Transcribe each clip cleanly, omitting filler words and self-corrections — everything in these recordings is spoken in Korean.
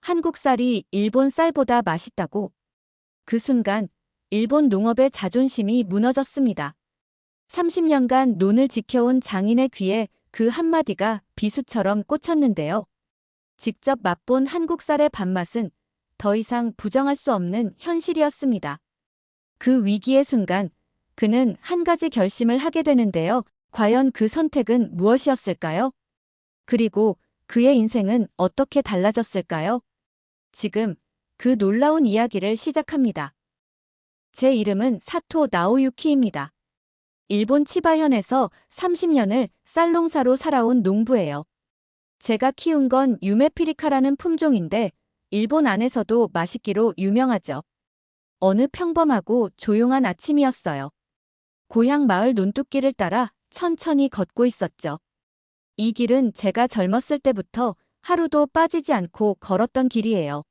한국 쌀이 일본 쌀보다 맛있다고. 그 순간 일본 농업의 자존심이 무너졌습니다. 30년간 논을 지켜온 장인의 귀에 그 한마디가 비수처럼 꽂혔는데요. 직접 맛본 한국 쌀의 밥맛은 더 이상 부정할 수 없는 현실이었습니다. 그 위기의 순간 그는 한 가지 결심을 하게 되는데요. 과연 그 선택은 무엇이었을까요? 그리고 그의 인생은 어떻게 달라졌을까요? 지금 그 놀라운 이야기를 시작합니다. 제 이름은 사토 나오유키입니다. 일본 치바현에서 30년을 쌀농사로 살아온 농부예요. 제가 키운 건 유메피리카라는 품종인데 일본 안에서도 맛있기로 유명하죠. 어느 평범하고 조용한 아침이었어요. 고향 마을 논뚝길을 따라 천천히 걷고 있었죠. 이 길은 제가 젊었을 때부터 하루도 빠지지 않고 걸었던 길이에요.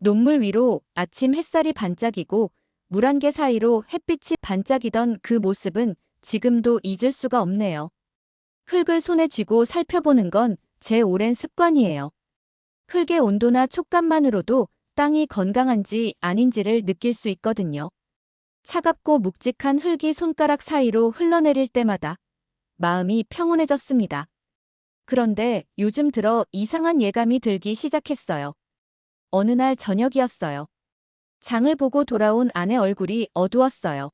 논물 위로 아침 햇살이 반짝이고 물 한 개 사이로 햇빛이 반짝이던 그 모습은 지금도 잊을 수가 없네요. 흙을 손에 쥐고 살펴보는 건 제 오랜 습관이에요. 흙의 온도나 촉감만으로도 땅이 건강한지 아닌지를 느낄 수 있거든요. 차갑고 묵직한 흙이 손가락 사이로 흘러내릴 때마다 마음이 평온해졌습니다. 그런데 요즘 들어 이상한 예감이 들기 시작했어요. 어느 날 저녁이었어요. 장을 보고 돌아온 아내 얼굴이 어두웠어요.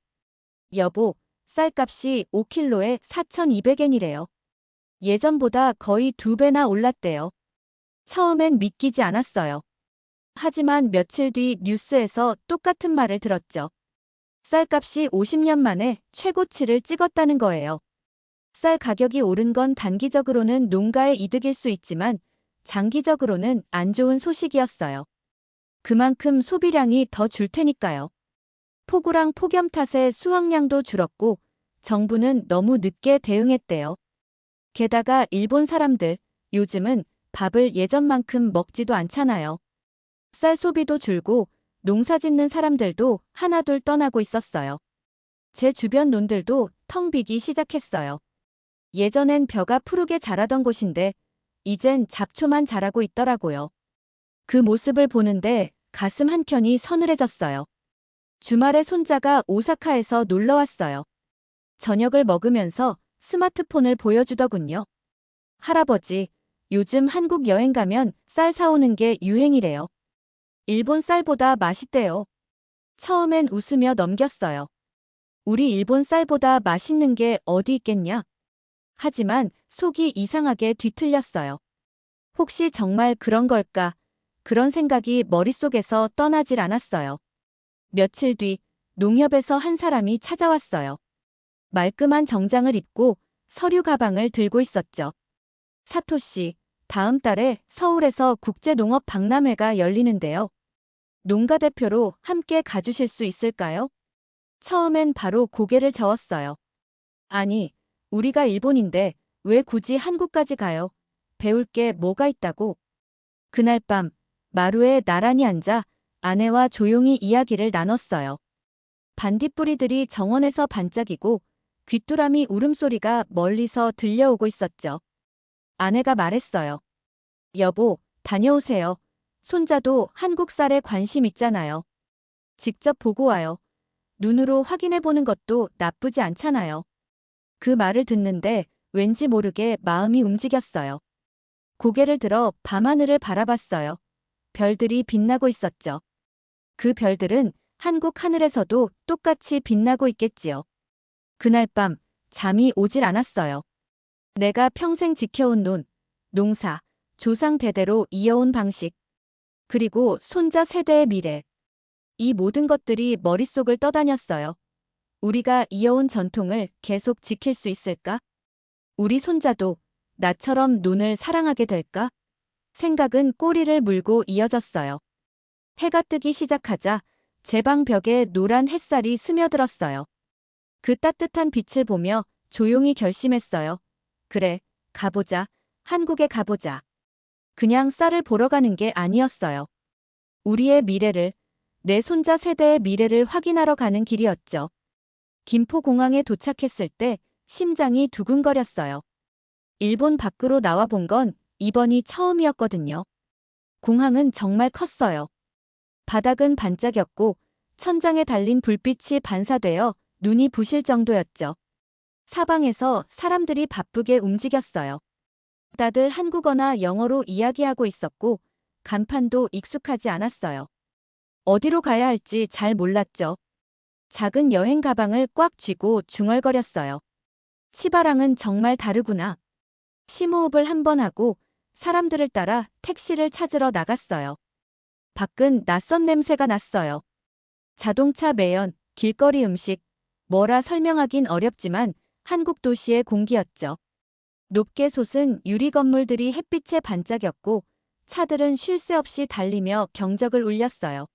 여보, 쌀값이 5킬로에 4,200엔이래요. 예전보다 거의 2배나 올랐대요. 처음엔 믿기지 않았어요. 하지만 며칠 뒤 뉴스에서 똑같은 말을 들었죠. 쌀값이 50년 만에 최고치를 찍었다는 거예요. 쌀 가격이 오른 건 단기적으로는 농가의 이득일 수 있지만 장기적으로는 안 좋은 소식이었어요. 그만큼 소비량이 더 줄 테니까요. 폭우랑 폭염 탓에 수확량도 줄었고 정부는 너무 늦게 대응했대요. 게다가 일본 사람들 요즘은 밥을 예전만큼 먹지도 않잖아요. 쌀 소비도 줄고 농사 짓는 사람들도 하나둘 떠나고 있었어요. 제 주변 논들도 텅 비기 시작했어요. 예전엔 벼가 푸르게 자라던 곳인데 이젠 잡초만 자라고 있더라고요. 그 모습을 보는데 가슴 한켠이 서늘해졌어요. 주말에 손자가 오사카에서 놀러 왔어요. 저녁을 먹으면서 스마트폰을 보여주더군요. 할아버지, 요즘 한국 여행 가면 쌀 사오는 게 유행이래요. 일본 쌀보다 맛있대요. 처음엔 웃으며 넘겼어요. 우리 일본 쌀보다 맛있는 게 어디 있겠냐? 하지만 속이 이상하게 뒤틀렸어요. 혹시 정말 그런 걸까? 그런 생각이 머릿속에서 떠나질 않았어요. 며칠 뒤 농협에서 한 사람이 찾아왔어요. 말끔한 정장을 입고 서류 가방을 들고 있었죠. 사토 씨, 다음 달에 서울에서 국제농업 박람회가 열리는데요. 농가 대표로 함께 가주실 수 있을까요? 처음엔 바로 고개를 저었어요. 아니, 우리가 일본인데 왜 굳이 한국까지 가요? 배울 게 뭐가 있다고? 그날 밤 마루에 나란히 앉아 아내와 조용히 이야기를 나눴어요. 반딧불이들이 정원에서 반짝이고 귀뚜라미 울음소리가 멀리서 들려오고 있었죠. 아내가 말했어요. 여보, 다녀오세요. 손자도 한국 쌀에 관심 있잖아요. 직접 보고 와요. 눈으로 확인해 보는 것도 나쁘지 않잖아요. 그 말을 듣는데 왠지 모르게 마음이 움직였어요. 고개를 들어 밤하늘을 바라봤어요. 별들이 빛나고 있었죠. 그 별들은 한국 하늘에서도 똑같이 빛나고 있겠지요. 그날 밤 잠이 오질 않았어요. 내가 평생 지켜온 논, 농사, 조상 대대로 이어온 방식, 그리고 손자 세대의 미래. 이 모든 것들이 머릿속을 떠다녔어요. 우리가 이어온 전통을 계속 지킬 수 있을까? 우리 손자도 나처럼 논을 사랑하게 될까? 생각은 꼬리를 물고 이어졌어요. 해가 뜨기 시작하자 제 방 벽에 노란 햇살이 스며들었어요. 그 따뜻한 빛을 보며 조용히 결심했어요. 그래, 가보자. 한국에 가보자. 그냥 쌀을 보러 가는 게 아니었어요. 우리의 미래를, 내 손자 세대의 미래를 확인하러 가는 길이었죠. 김포공항에 도착했을 때 심장이 두근거렸어요. 일본 밖으로 나와 본 건 이번이 처음이었거든요. 공항은 정말 컸어요. 바닥은 반짝였고 천장에 달린 불빛이 반사되어 눈이 부실 정도였죠. 사방에서 사람들이 바쁘게 움직였어요. 다들 한국어나 영어로 이야기하고 있었고 간판도 익숙하지 않았어요. 어디로 가야 할지 잘 몰랐죠. 작은 여행 가방을 꽉 쥐고 중얼거렸어요. 치바랑은 정말 다르구나. 심호흡을 한 번 하고 사람들을 따라 택시를 찾으러 나갔어요. 밖은 낯선 냄새가 났어요. 자동차 매연, 길거리 음식, 뭐라 설명하긴 어렵지만 한국 도시의 공기였죠. 높게 솟은 유리 건물들이 햇빛에 반짝였고 차들은 쉴 새 없이 달리며 경적을 울렸어요.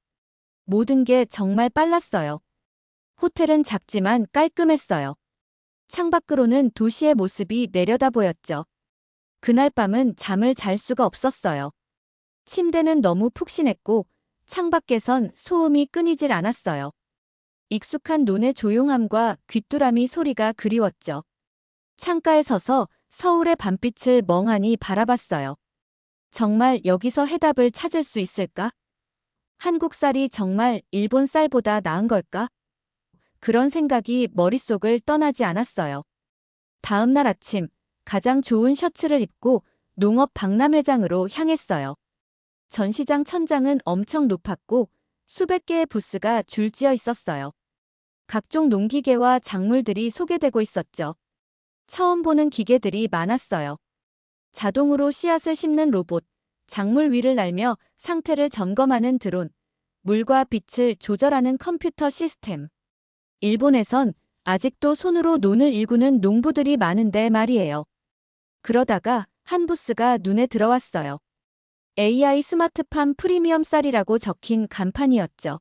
모든 게 정말 빨랐어요. 호텔은 작지만 깔끔했어요. 창밖으로는 도시의 모습이 내려다 보였죠. 그날 밤은 잠을 잘 수가 없었어요. 침대는 너무 푹신했고 창밖에선 소음이 끊이질 않았어요. 익숙한 논의 조용함과 귀뚜라미 소리가 그리웠죠. 창가에 서서 서울의 밤빛을 멍하니 바라봤어요. 정말 여기서 해답을 찾을 수 있을까? 한국 쌀이 정말 일본 쌀보다 나은 걸까? 그런 생각이 머릿속을 떠나지 않았어요. 다음 날 아침, 가장 좋은 셔츠를 입고 농업 박람회장으로 향했어요. 전시장 천장은 엄청 높았고 수백 개의 부스가 줄지어 있었어요. 각종 농기계와 작물들이 소개되고 있었죠. 처음 보는 기계들이 많았어요. 자동으로 씨앗을 심는 로봇, 작물 위를 날며 상태를 점검하는 드론, 물과 빛을 조절하는 컴퓨터 시스템. 일본에선 아직도 손으로 논을 일구는 농부들이 많은데 말이에요. 그러다가 한 부스가 눈에 들어왔어요. AI 스마트팜 프리미엄 쌀이라고 적힌 간판이었죠.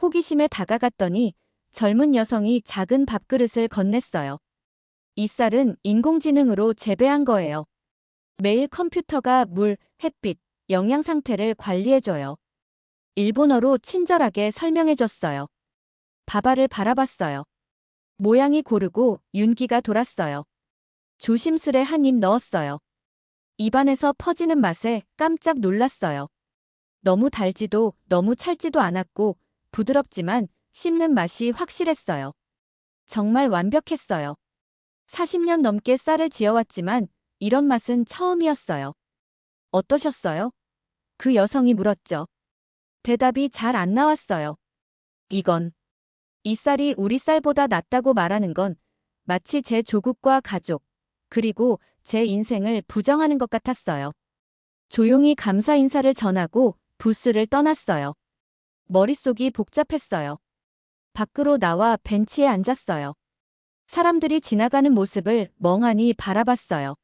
호기심에 다가갔더니 젊은 여성이 작은 밥그릇을 건넸어요. 이 쌀은 인공지능으로 재배한 거예요. 매일 컴퓨터가 물, 햇빛, 영양 상태를 관리해줘요. 일본어로 친절하게 설명해줬어요. 밥알을 바라봤어요. 모양이 고르고 윤기가 돌았어요. 조심스레 한 입 넣었어요. 입안에서 퍼지는 맛에 깜짝 놀랐어요. 너무 달지도 너무 찰지도 않았고 부드럽지만 씹는 맛이 확실했어요. 정말 완벽했어요. 40년 넘게 쌀을 지어왔지만 이런 맛은 처음이었어요. 어떠셨어요? 그 여성이 물었죠. 대답이 잘 안 나왔어요. 이 쌀이 우리 쌀보다 낫다고 말하는 건 마치 제 조국과 가족, 그리고 제 인생을 부정하는 것 같았어요. 조용히 감사 인사를 전하고 부스를 떠났어요. 머릿속이 복잡했어요. 밖으로 나와 벤치에 앉았어요. 사람들이 지나가는 모습을 멍하니 바라봤어요.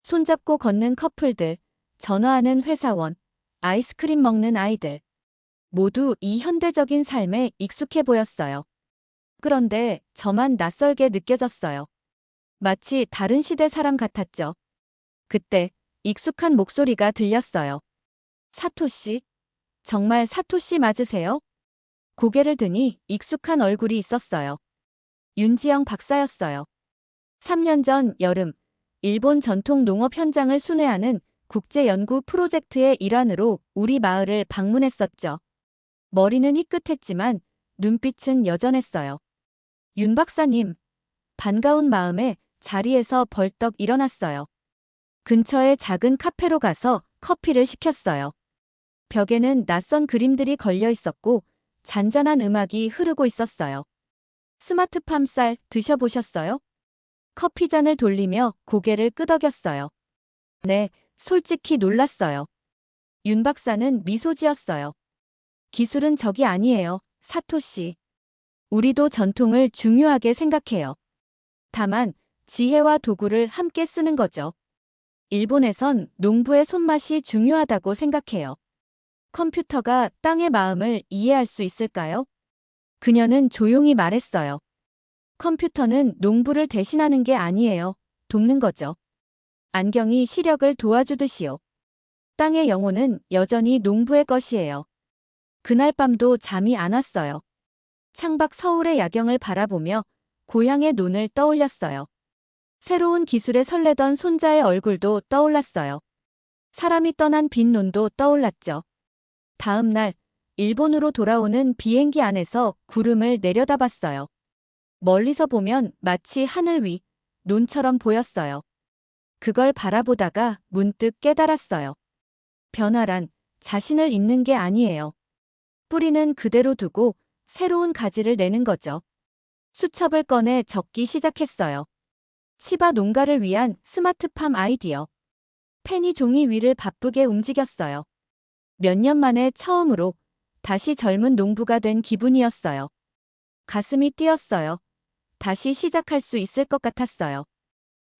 손잡고 걷는 커플들, 전화하는 회사원, 아이스크림 먹는 아이들. 모두 이 현대적인 삶에 익숙해 보였어요. 그런데 저만 낯설게 느껴졌어요. 마치 다른 시대 사람 같았죠. 그때 익숙한 목소리가 들렸어요. 사토씨? 정말 사토씨 맞으세요? 고개를 드니 익숙한 얼굴이 있었어요. 윤지영 박사였어요. 3년 전 여름, 일본 전통 농업 현장을 순회하는 국제연구 프로젝트의 일환으로 우리 마을을 방문했었죠. 머리는 희끗했지만 눈빛은 여전했어요. 윤 박사님, 반가운 마음에 자리에서 벌떡 일어났어요. 근처의 작은 카페로 가서 커피를 시켰어요. 벽에는 낯선 그림들이 걸려 있었고 잔잔한 음악이 흐르고 있었어요. 스마트팜 쌀 드셔보셨어요? 커피잔을 돌리며 고개를 끄덕였어요. 네, 솔직히 놀랐어요. 윤 박사는 미소 지었어요. 기술은 적이 아니에요, 사토씨. 우리도 전통을 중요하게 생각해요. 다만 지혜와 도구를 함께 쓰는 거죠. 일본에선 농부의 손맛이 중요하다고 생각해요. 컴퓨터가 땅의 마음을 이해할 수 있을까요? 그녀는 조용히 말했어요. 컴퓨터는 농부를 대신하는 게 아니에요. 돕는 거죠. 안경이 시력을 도와주듯이요. 땅의 영혼은 여전히 농부의 것이에요. 그날 밤도 잠이 안 왔어요. 창밖 서울의 야경을 바라보며 고향의 논을 떠올렸어요. 새로운 기술에 설레던 손자의 얼굴도 떠올랐어요. 사람이 떠난 빈 논도 떠올랐죠. 다음 날 일본으로 돌아오는 비행기 안에서 구름을 내려다봤어요. 멀리서 보면 마치 하늘 위 논처럼 보였어요. 그걸 바라보다가 문득 깨달았어요. 변화란 자신을 잇는 게 아니에요. 뿌리는 그대로 두고 새로운 가지를 내는 거죠. 수첩을 꺼내 적기 시작했어요. 치바 농가를 위한 스마트팜 아이디어. 펜이 종이 위를 바쁘게 움직였어요. 몇 년 만에 처음으로 다시 젊은 농부가 된 기분이었어요. 가슴이 뛰었어요. 다시 시작할 수 있을 것 같았어요.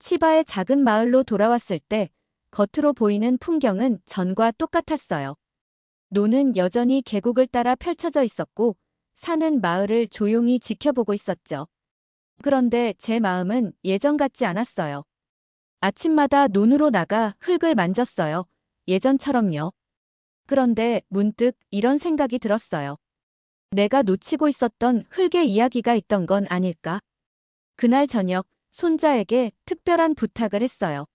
치바의 작은 마을로 돌아왔을 때 겉으로 보이는 풍경은 전과 똑같았어요. 논은 여전히 계곡을 따라 펼쳐져 있었고 산은 마을을 조용히 지켜보고 있었죠. 그런데 제 마음은 예전 같지 않았어요. 아침마다 논으로 나가 흙을 만졌어요. 예전처럼요. 그런데 문득 이런 생각이 들었어요. 내가 놓치고 있었던 흙의 이야기가 있던 건 아닐까? 그날 저녁 손자에게 특별한 부탁을 했어요.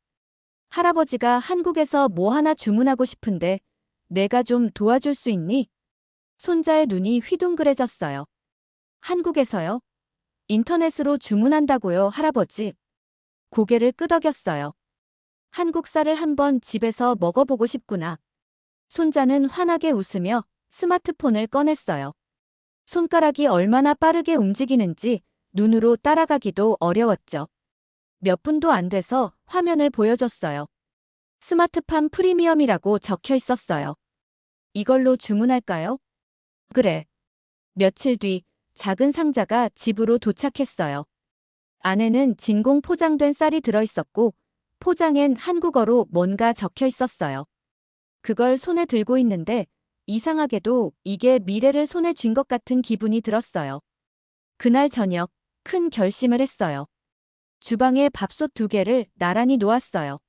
할아버지가 한국에서 뭐 하나 주문하고 싶은데 내가 좀 도와줄 수 있니? 손자의 눈이 휘둥그레졌어요. 한국에서요? 인터넷으로 주문한다고요, 할아버지? 고개를 끄덕였어요. 한국 쌀을 한번 집에서 먹어보고 싶구나. 손자는 환하게 웃으며 스마트폰을 꺼냈어요. 손가락이 얼마나 빠르게 움직이는지 눈으로 따라가기도 어려웠죠. 몇 분도 안 돼서 화면을 보여줬어요. 스마트팜 프리미엄이라고 적혀 있었어요. 이걸로 주문할까요? 그래. 며칠 뒤 작은 상자가 집으로 도착했어요. 안에는 진공 포장된 쌀이 들어있었고 포장엔 한국어로 뭔가 적혀 있었어요. 그걸 손에 들고 있는데 이상하게도 이게 미래를 손에 쥔 것 같은 기분이 들었어요. 그날 저녁 큰 결심을 했어요. 주방에 밥솥 2개를 나란히 놓았어요.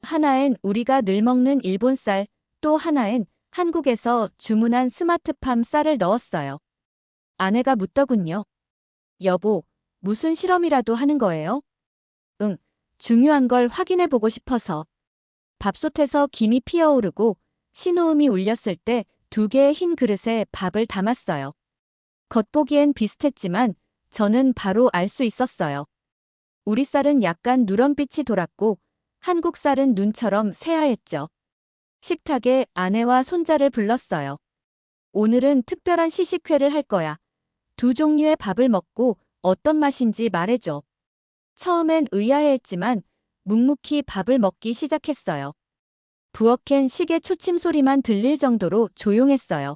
하나엔 우리가 늘 먹는 일본 쌀, 또 하나엔 한국에서 주문한 스마트팜 쌀을 넣었어요. 아내가 묻더군요. 여보, 무슨 실험이라도 하는 거예요? 응, 중요한 걸 확인해 보고 싶어서. 밥솥에서 김이 피어오르고 신호음이 울렸을 때 2개의 흰 그릇에 밥을 담았어요. 겉보기엔 비슷했지만 저는 바로 알 수 있었어요. 우리 쌀은 약간 누런빛이 돌았고 한국 쌀은 눈처럼 새하였죠. 식탁에 아내와 손자를 불렀어요. 오늘은 특별한 시식회를 할 거야. 2종류의 밥을 먹고 어떤 맛인지 말해줘. 처음엔 의아해했지만 묵묵히 밥을 먹기 시작했어요. 부엌엔 시계 초침 소리만 들릴 정도로 조용했어요.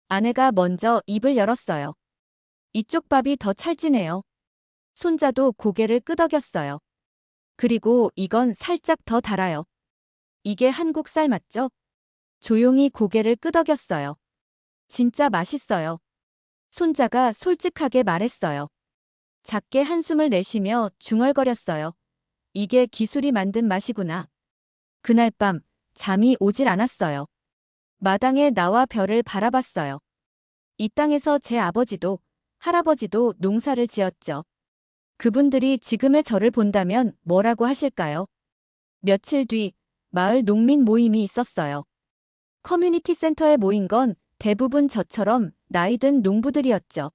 아내가 먼저 입을 열었어요. 이쪽 밥이 더 찰지네요. 손자도 고개를 끄덕였어요. 그리고 이건 살짝 더 달아요. 이게 한국 쌀 맞죠? 조용히 고개를 끄덕였어요. 진짜 맛있어요. 손자가 솔직하게 말했어요. 작게 한숨을 내쉬며 중얼거렸어요. 이게 기술이 만든 맛이구나. 그날 밤 잠이 오질 않았어요. 마당에 나와 별을 바라봤어요. 이 땅에서 제 아버지도 할아버지도 농사를 지었죠. 그분들이 지금의 저를 본다면 뭐라고 하실까요? 며칠 뒤 마을 농민 모임이 있었어요. 커뮤니티 센터에 모인 건 대부분 저처럼 나이 든 농부들이었죠.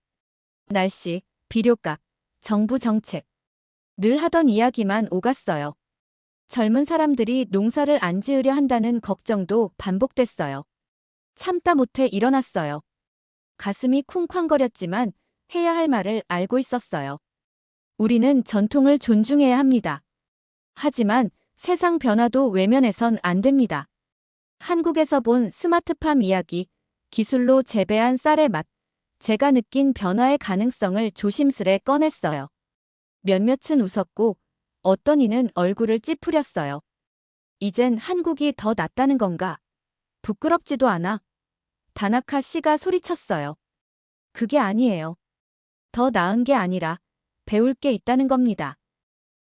날씨, 비료값, 정부 정책. 늘 하던 이야기만 오갔어요. 젊은 사람들이 농사를 안 지으려 한다는 걱정도 반복됐어요. 참다 못해 일어났어요. 가슴이 쿵쾅거렸지만 해야 할 말을 알고 있었어요. 우리는 전통을 존중해야 합니다. 하지만 세상 변화도 외면해선 안 됩니다. 한국에서 본 스마트팜 이야기, 기술로 재배한 쌀의 맛, 제가 느낀 변화의 가능성을 조심스레 꺼냈어요. 몇몇은 웃었고 어떤 이는 얼굴을 찌푸렸어요. 이젠 한국이 더 낫다는 건가? 부끄럽지도 않아. 다나카 씨가 소리쳤어요. 그게 아니에요. 더 나은 게 아니라 배울 게 있다는 겁니다.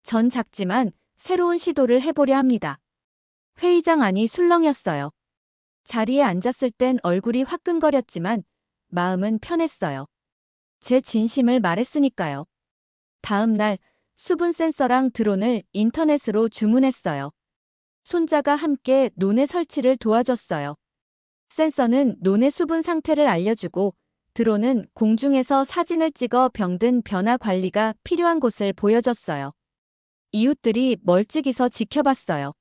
전 작지만 새로운 시도를 해보려 합니다. 회의장 안이 술렁였어요. 자리에 앉았을 땐 얼굴이 화끈거렸지만 마음은 편했어요. 제 진심을 말했으니까요. 다음 날 수분 센서랑 드론을 인터넷으로 주문했어요. 손자가 함께 논의 설치를 도와줬어요. 센서는 논의 수분 상태를 알려주고 드론은 공중에서 사진을 찍어 병든 변화 관리가 필요한 곳을 보여줬어요. 이웃들이 멀찍이서 지켜봤어요.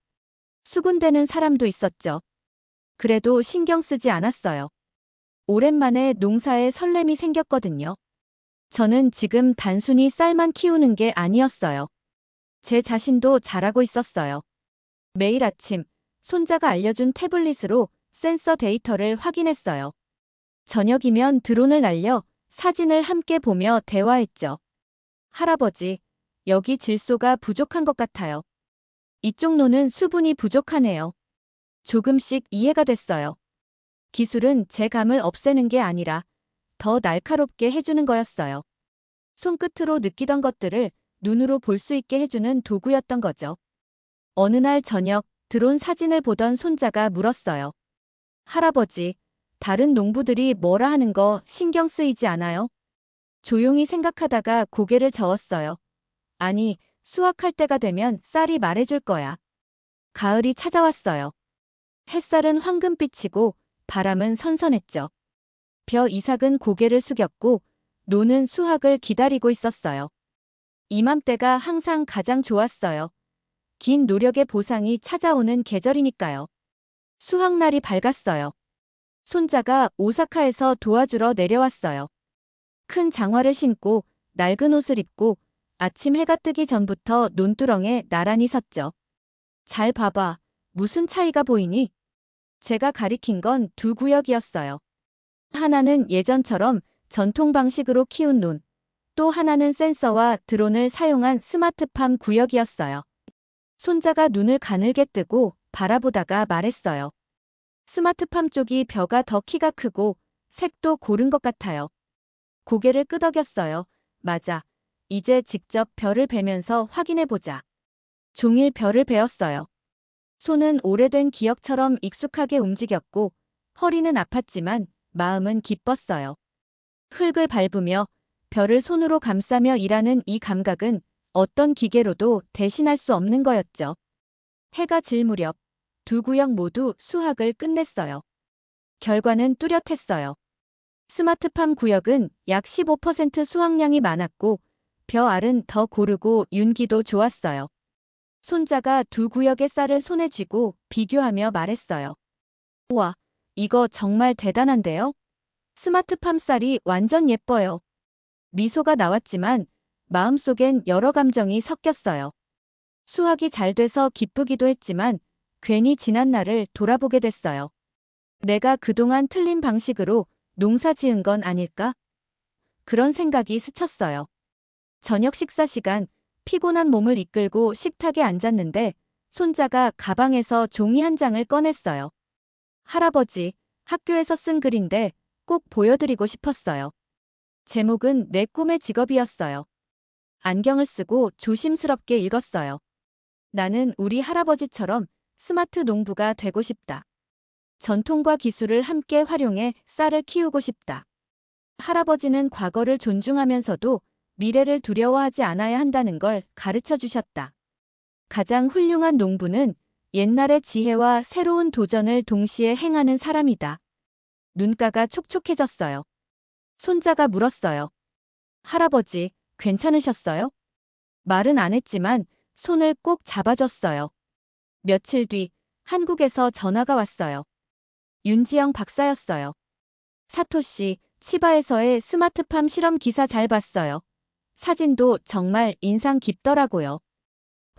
수군대는 사람도 있었죠. 그래도 신경 쓰지 않았어요. 오랜만에 농사에 설렘이 생겼거든요. 저는 지금 단순히 쌀만 키우는 게 아니었어요. 제 자신도 잘하고 있었어요. 매일 아침 손자가 알려준 태블릿으로 센서 데이터를 확인했어요. 저녁이면 드론을 날려 사진을 함께 보며 대화했죠. 할아버지, 여기 질소가 부족한 것 같아요. 이쪽 논은 수분이 부족하네요. 조금씩 이해가 됐어요. 기술은 제 감을 없애는 게 아니라 더 날카롭게 해주는 거였어요. 손끝으로 느끼던 것들을 눈으로 볼 수 있게 해주는 도구였던 거죠. 어느 날 저녁 드론 사진을 보던 손자가 물었어요. 할아버지, 다른 농부들이 뭐라 하는 거 신경 쓰이지 않아요? 조용히 생각하다가 고개를 저었어요. 아니, 수확할 때가 되면 쌀이 말해줄 거야. 가을이 찾아왔어요. 햇살은 황금빛이고 바람은 선선했죠. 벼 이삭은 고개를 숙였고 노는 수확을 기다리고 있었어요. 이맘때가 항상 가장 좋았어요. 긴 노력의 보상이 찾아오는 계절이니까요. 수확날이 밝았어요. 손자가 오사카에서 도와주러 내려왔어요. 큰 장화를 신고 낡은 옷을 입고 아침 해가 뜨기 전부터 논두렁에 나란히 섰죠. 잘 봐봐. 무슨 차이가 보이니? 제가 가리킨 건 두 구역이었어요. 하나는 예전처럼 전통 방식으로 키운 논, 또 하나는 센서와 드론을 사용한 스마트팜 구역이었어요. 손자가 눈을 가늘게 뜨고 바라보다가 말했어요. 스마트팜 쪽이 벼가 더 키가 크고 색도 고른 것 같아요. 고개를 끄덕였어요. 맞아. 이제 직접 벼를 베면서 확인해보자. 종일 벼를 베었어요. 손은 오래된 기억처럼 익숙하게 움직였고 허리는 아팠지만 마음은 기뻤어요. 흙을 밟으며 벼를 손으로 감싸며 일하는 이 감각은 어떤 기계로도 대신할 수 없는 거였죠. 해가 질 무렵 두 구역 모두 수확을 끝냈어요. 결과는 뚜렷했어요. 스마트팜 구역은 약 15% 수확량이 많았고 벼 알은 더 고르고 윤기도 좋았어요. 손자가 두 구역의 쌀을 손에 쥐고 비교하며 말했어요. 우와, 이거 정말 대단한데요? 스마트팜 쌀이 완전 예뻐요. 미소가 나왔지만 마음속엔 여러 감정이 섞였어요. 수확이 잘 돼서 기쁘기도 했지만 괜히 지난 날을 돌아보게 됐어요. 내가 그동안 틀린 방식으로 농사 지은 건 아닐까? 그런 생각이 스쳤어요. 저녁 식사 시간, 피곤한 몸을 이끌고 식탁에 앉았는데 손자가 가방에서 종이 한 장을 꺼냈어요. 할아버지, 학교에서 쓴 글인데 꼭 보여드리고 싶었어요. 제목은 내 꿈의 직업이었어요. 안경을 쓰고 조심스럽게 읽었어요. 나는 우리 할아버지처럼 스마트 농부가 되고 싶다. 전통과 기술을 함께 활용해 쌀을 키우고 싶다. 할아버지는 과거를 존중하면서도 미래를 두려워하지 않아야 한다는 걸 가르쳐 주셨다. 가장 훌륭한 농부는 옛날의 지혜와 새로운 도전을 동시에 행하는 사람이다. 눈가가 촉촉해졌어요. 손자가 물었어요. 할아버지, 괜찮으셨어요? 말은 안 했지만 손을 꼭 잡아줬어요. 며칠 뒤 한국에서 전화가 왔어요. 윤지영 박사였어요. 사토시, 치바에서의 스마트팜 실험 기사 잘 봤어요. 사진도 정말 인상 깊더라고요.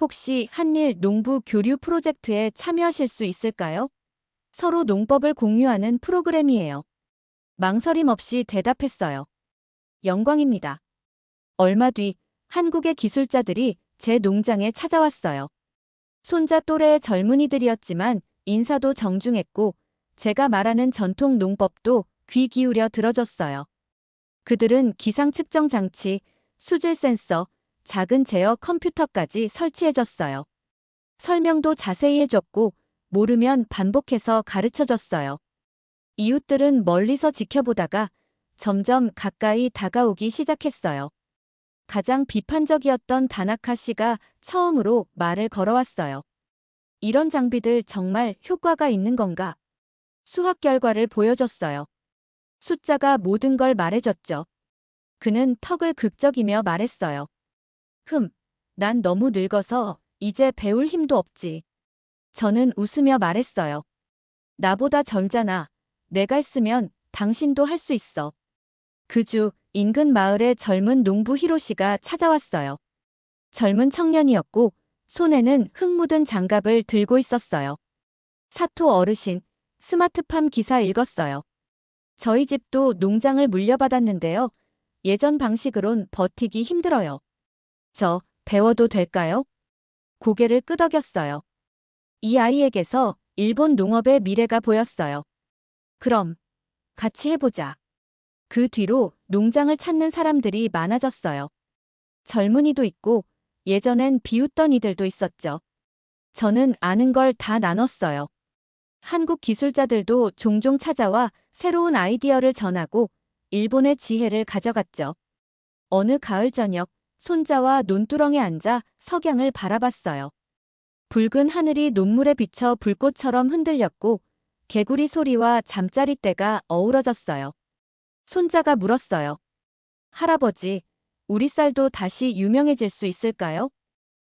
혹시 한일 농부 교류 프로젝트에 참여하실 수 있을까요? 서로 농법을 공유하는 프로그램이에요. 망설임 없이 대답했어요. 영광입니다. 얼마 뒤 한국의 기술자들이 제 농장에 찾아왔어요. 손자 또래의 젊은이들이었지만 인사도 정중했고 제가 말하는 전통 농법도 귀 기울여 들어줬어요. 그들은 기상 측정 장치, 수질 센서, 작은 제어 컴퓨터까지 설치해줬어요. 설명도 자세히 해줬고 모르면 반복해서 가르쳐줬어요. 이웃들은 멀리서 지켜보다가 점점 가까이 다가오기 시작했어요. 가장 비판적이었던 다나카 씨가 처음으로 말을 걸어왔어요. 이런 장비들 정말 효과가 있는 건가? 수학 결과를 보여줬어요. 숫자가 모든 걸 말해줬죠. 그는 턱을 극적이며 말했어요. 난 너무 늙어서 이제 배울 힘도 없지. 저는 웃으며 말했어요. 나보다 젊잖아. 내가 했으면 당신도 할 수 있어. 그 주 인근 마을에 젊은 농부 히로시가 찾아왔어요. 젊은 청년이었고 손에는 흙 묻은 장갑을 들고 있었어요. 사토 어르신, 스마트팜 기사 읽었어요. 저희 집도 농장을 물려받았는데요. 예전 방식으론 버티기 힘들어요. 저 배워도 될까요? 고개를 끄덕였어요. 이 아이에게서 일본 농업의 미래가 보였어요. 그럼 같이 해보자. 그 뒤로 농장을 찾는 사람들이 많아졌어요. 젊은이도 있고 예전엔 비웃던 이들도 있었죠. 저는 아는 걸 다 나눴어요. 한국 기술자들도 종종 찾아와 새로운 아이디어를 전하고 일본의 지혜를 가져갔죠. 어느 가을 저녁, 손자와 논두렁에 앉아 석양을 바라봤어요. 붉은 하늘이 논물에 비쳐 불꽃처럼 흔들렸고 개구리 소리와 잠자리떼가 어우러졌어요. 손자가 물었어요. 할아버지, 우리 쌀도 다시 유명해질 수 있을까요?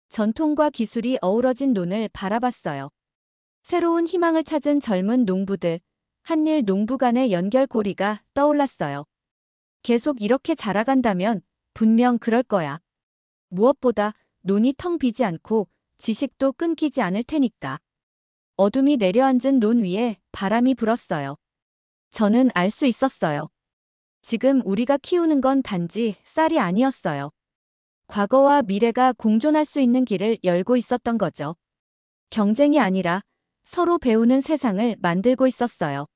전통과 기술이 어우러진 논을 바라봤어요. 새로운 희망을 찾은 젊은 농부들, 한일 농부 간의 연결고리가 떠올랐어요. 계속 이렇게 자라간다면 분명 그럴 거야. 무엇보다 논이 텅 비지 않고 지식도 끊기지 않을 테니까. 어둠이 내려앉은 논 위에 바람이 불었어요. 저는 알 수 있었어요. 지금 우리가 키우는 건 단지 쌀이 아니었어요. 과거와 미래가 공존할 수 있는 길을 열고 있었던 거죠. 경쟁이 아니라 서로 배우는 세상을 만들고 있었어요.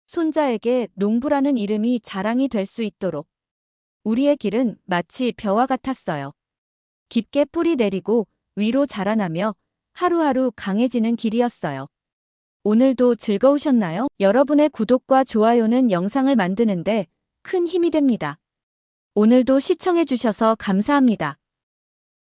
손자에게 농부라는 이름이 자랑이 될 수 있도록. 우리의 길은 마치 벼와 같았어요. 깊게 뿌리 내리고 위로 자라나며 하루하루 강해지는 길이었어요. 오늘도 즐거우셨나요? 여러분의 구독과 좋아요는 영상을 만드는데 큰 힘이 됩니다. 오늘도 시청해주셔서 감사합니다.